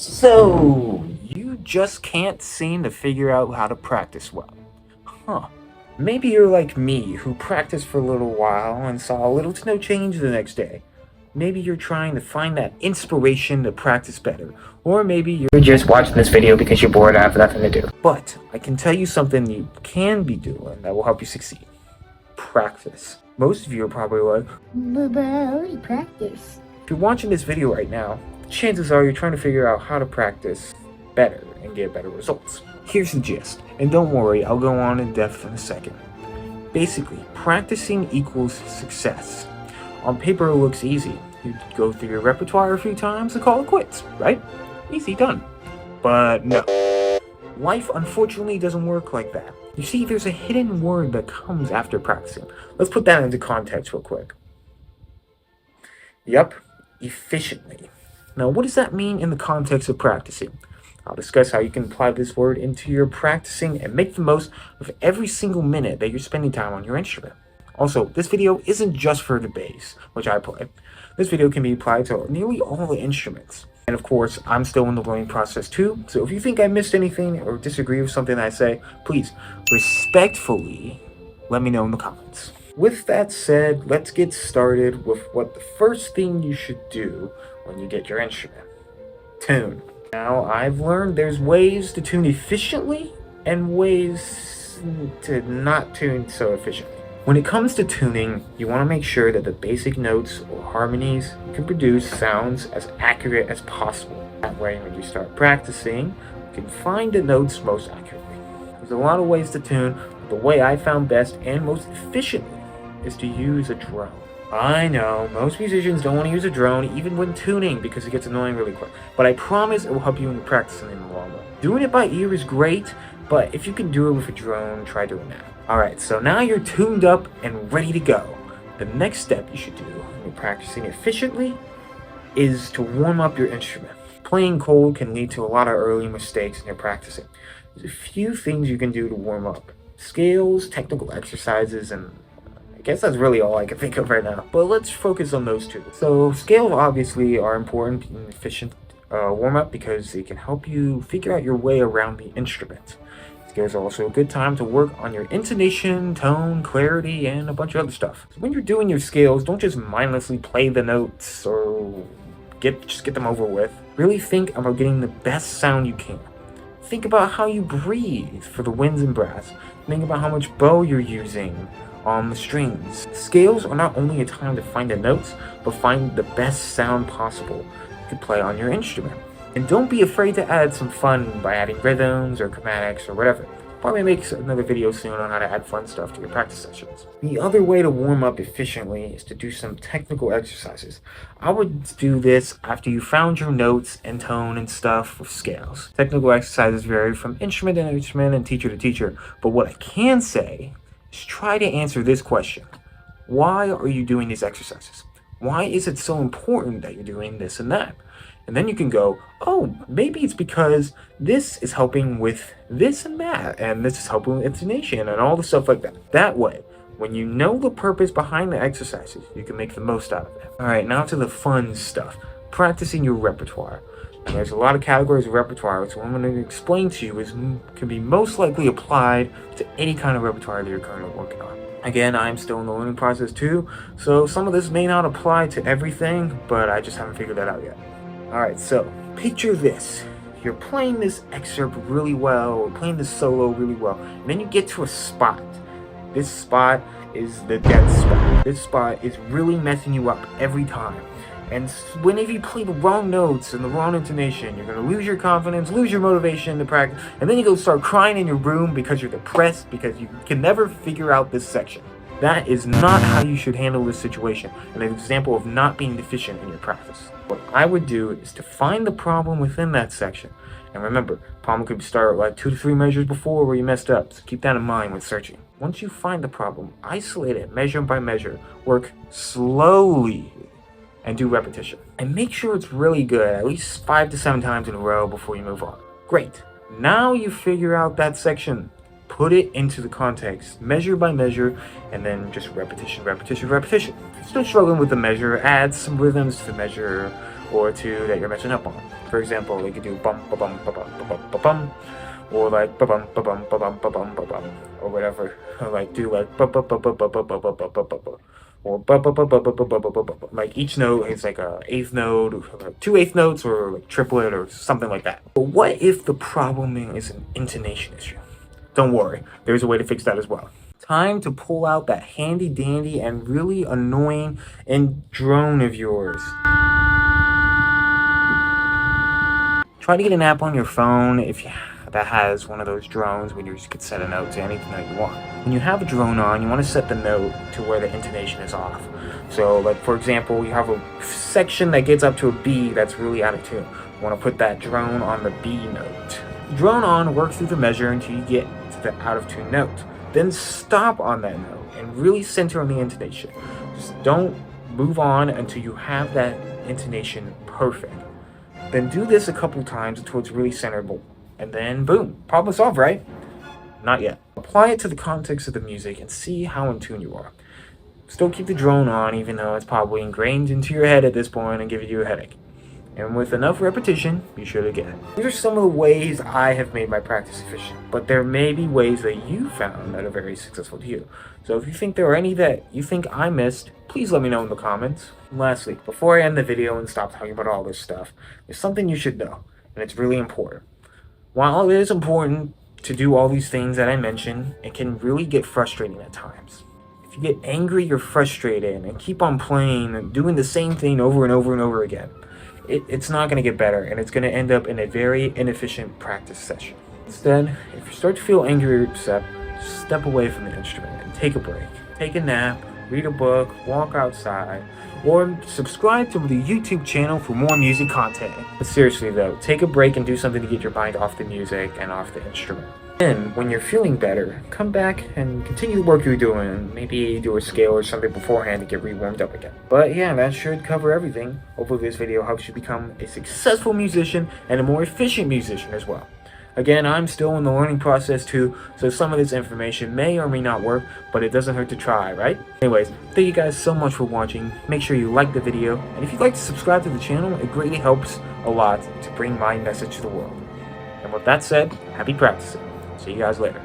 So, you just can't seem to figure out how to practice well. Huh. Maybe you're like me, who practiced for a little while and saw little to no change the next day. Maybe you're trying to find that inspiration to practice better. Or maybe you're just watching this video because you're bored and have nothing to do. But I can tell you something you can be doing that will help you succeed. Practice. Most of you are probably like, But I already practiced. if you're watching this video right now, chances are you're trying to figure out how to practice better and get better results. Here's the gist, and don't worry, I'll go on in depth in a second. Basically, practicing equals success. On paper it looks easy. You go through your repertoire a few times and call it quits, right? Easy, done. But no. Life unfortunately doesn't work like that. You see, there's a hidden word that comes after practicing. Let's put that into context real quick. Yep, efficiently. Now, what does that mean in the context of practicing? I'll discuss how you can apply this word into your practicing and make the most of every single minute that you're spending time on your instrument. Also, this video isn't just for the bass, which I play. This video can be applied to nearly all the instruments. And of course, I'm still in the learning process too, so if you think I missed anything or disagree with something I say, please, respectfully, let me know in the comments. With that said, let's get started with what the first thing you should do when you get your instrument. Tune. Now, I've learned there's ways to tune efficiently and ways to not tune so efficiently. When it comes to tuning, you want to make sure that the basic notes or harmonies you can produce sounds as accurate as possible. That way, when you start practicing, you can find the notes most accurately. There's a lot of ways to tune, but the way I found best and most efficiently is to use a drone. I know, most musicians don't want to use a drone even when tuning because it gets annoying really quick, but I promise it will help you in practicing in the long run. Doing it by ear is great, but if you can do it with a drone, try doing that. Alright, so now you're tuned up and ready to go. The next step you should do when you're practicing efficiently is to warm up your instrument. Playing cold can lead to a lot of early mistakes in your practicing. There's a few things you can do to warm up. Scales, technical exercises, and I guess that's really all I can think of right now. But let's focus on those two. So scales obviously are important in efficient warm-up because they can help you figure out your way around the instrument. Scales are also a good time to work on your intonation, tone, clarity, and a bunch of other stuff. So when you're doing your scales, don't just mindlessly play the notes or just get them over with. Really think about getting the best sound you can. Think about how you breathe for the winds and brass. Think about how much bow you're using on the strings. Scales are not only a time to find the notes, but find the best sound possible you can play on your instrument. And don't be afraid to add some fun by adding rhythms or chromatics or whatever. Probably make another video soon on how to add fun stuff to your practice sessions. The other way to warm up efficiently is to do some technical exercises. I would do this after you found your notes and tone and stuff with scales. Technical exercises vary from instrument to instrument and teacher to teacher, but what I can say is try to answer this question. Why are you doing these exercises? Why is it so important that you're doing this and that? And then you can go, oh, maybe it's because this is helping with this and that, and this is helping with intonation and all the stuff like that. That way, when you know the purpose behind the exercises, you can make the most out of it. Alright, now to the fun stuff. Practicing your repertoire. And there's a lot of categories of repertoire, so what I'm going to explain to you can be most likely applied to any kind of repertoire that you're currently working on. Again, I'm still in the learning process too, so some of this may not apply to everything, but I just haven't figured that out yet. Alright, so picture this. You're playing this excerpt really well, or playing this solo really well, and then you get to a spot. This spot is the dead spot. This spot is really messing you up every time. And whenever you play the wrong notes and the wrong intonation, you're going to lose your confidence, lose your motivation to practice, and then you go start crying in your room because you're depressed because you can never figure out this section. That is not how you should handle this situation, and an example of not being efficient in your practice. What I would do is to find the problem within that section. And remember, problem could start like 2 to 3 measures before where you messed up, so keep that in mind when searching. Once you find the problem, isolate it measure by measure, work slowly, and do repetition. And make sure it's really good, at least 5 to 7 times in a row before you move on. Great. Now you figure out that section. Put it into the context, measure by measure, and then just repetition, repetition, repetition. If you're still struggling with the measure, add some rhythms to the measure or two that you're messing up on. For example, they could do bum ba bum ba bum ba bum ba bum, or like ba bum ba bum ba bum ba bum ba bum, or whatever. Or like do like ba ba ba ba ba ba ba ba ba ba ba, or ba ba ba ba ba ba ba ba ba ba. Like each note is like a eighth note, or two eighth notes, or like triplet, or something like that. But what if the problem is an intonation issue? Don't worry, there's a way to fix that as well. Time to pull out that handy dandy and really annoying and drone of yours. Try to get an app on your phone that has one of those drones where you could set a note to anything that you want. When you have a drone on, you want to set the note to where the intonation is off. So like for example, you have a section that gets up to a B that's really out of tune. You want to put that drone on the B note. Drone on, work through the measure until you get to the out of tune note. Then stop on that note and really center on the intonation. Just don't move on until you have that intonation perfect. Then do this a couple times until it's really centerable. And then boom, problem solved, right? Not yet. Apply it to the context of the music and see how in tune you are. Still keep the drone on even though it's probably ingrained into your head at this point and giving you a headache. And with enough repetition, you should get it. These are some of the ways I have made my practice efficient, but there may be ways that you found that are very successful to you. So if you think there are any that you think I missed, please let me know in the comments. And lastly, before I end the video and stop talking about all this stuff, there's something you should know, and it's really important. While it is important to do all these things that I mentioned, it can really get frustrating at times. If you get angry or frustrated and keep on playing and doing the same thing over and over and over again, it's not going to get better, and it's going to end up in a very inefficient practice session. Instead, if you start to feel angry or upset, just step away from the instrument and take a break. Take a nap, read a book, walk outside, or subscribe to the YouTube channel for more music content. But seriously though, take a break and do something to get your mind off the music and off the instrument. Then, when you're feeling better, come back and continue the work you're doing. Maybe do a scale or something beforehand to get re-warmed up again. But yeah, that should cover everything. Hopefully this video helps you become a successful musician and a more efficient musician as well. Again, I'm still in the learning process too, so some of this information may or may not work, but it doesn't hurt to try, right? Anyways, thank you guys so much for watching. Make sure you like the video, and if you'd like to subscribe to the channel, it greatly helps a lot to bring my message to the world. And with that said, happy practicing. See you guys later.